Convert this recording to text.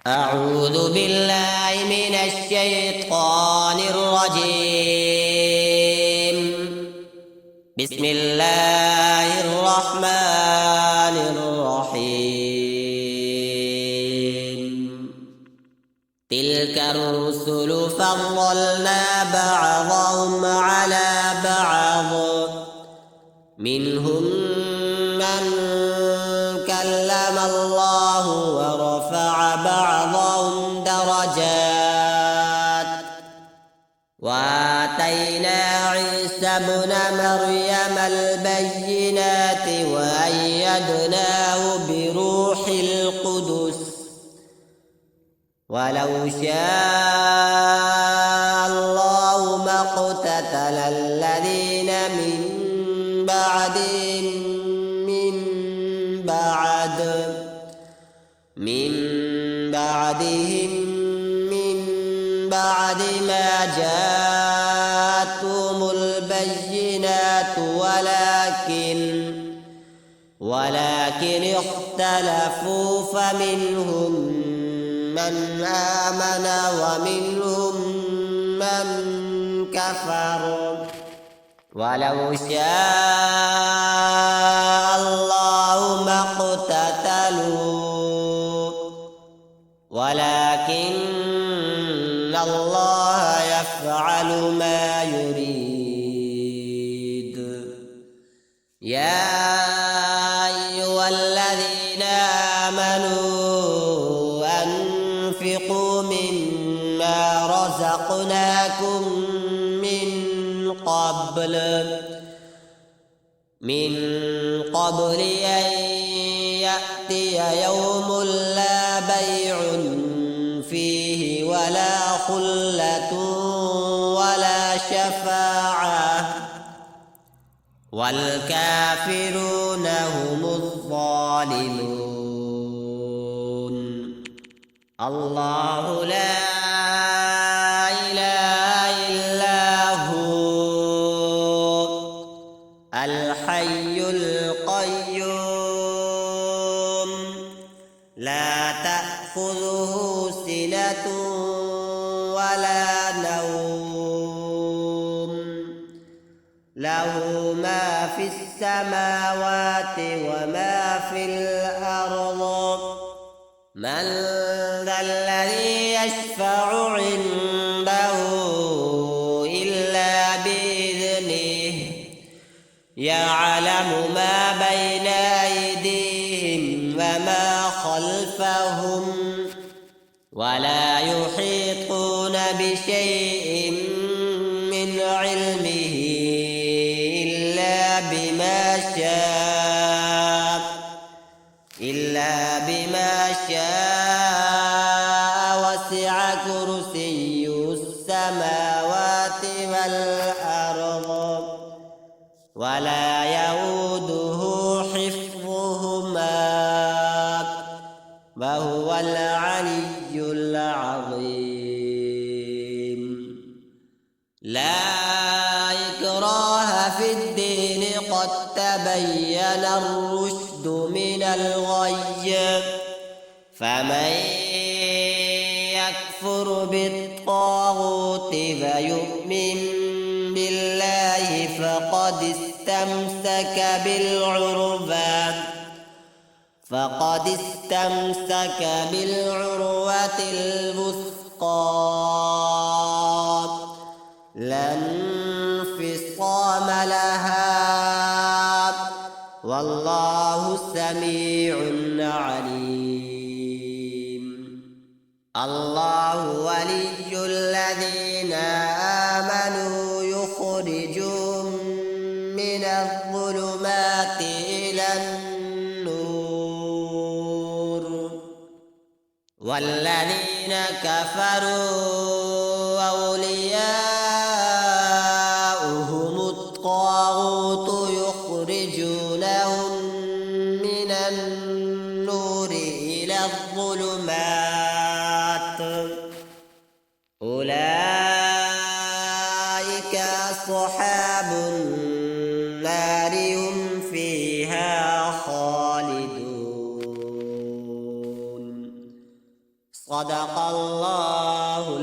أعوذ بالله من الشيطان الرجيم. بسم الله الرحمن الرحيم. تلك الرسل فضلنا بعضهم على بعض، منهم من كلم الله ورفع بعضهم درجات، وآتينا عيسى ابن مريم البينات وأيدناه بروح القدس، ولو شاء الله ما اقتتل الذين من بعدهم من بعد ما جاءتهم البينات ولكن اختلفوا، فمنهم من آمن ومنهم من كفر. ولو شاء الله ما اقتتلوا ولكن الله يفعل ما يريد. يا أيها الذين آمنوا أنفقوا مما رزقناكم من قبل أن يأتي يوم لا بيع فيه ولا خلة ولا شفاعة، والكافرون هم الظالمون. الله لا الحي القيوم، لا تأخذه سنة ولا نوم، له ما في السماوات وما في الأرض. من ذا الذي يشفع عنده إلا بإذنه، يعلم ما بين أيديهم وما خلفهم، ولا يحيطون بشيء من علمه إلا بما شاء، وسع كرسيه السماوات والأرض، ولا يؤوده حفظهما، وهو العلي العظيم. لا إكراه في الدين، قد تبين الرشد من الغي، فمن يكفر بالطاغوت ويؤمن بالله فقد استمسك بالعروة الوثقى، لا انفصام لها، والله سميع عليم. الله ولي الذين آمنوا، يخرجهم من الظلمات إلى النور، والذين كفروا أولياؤهم الطاغوت، يخرجونهم من النور إلى الظلمات. أولئك أصحاب النار، هم فيها خالدون. صدق الله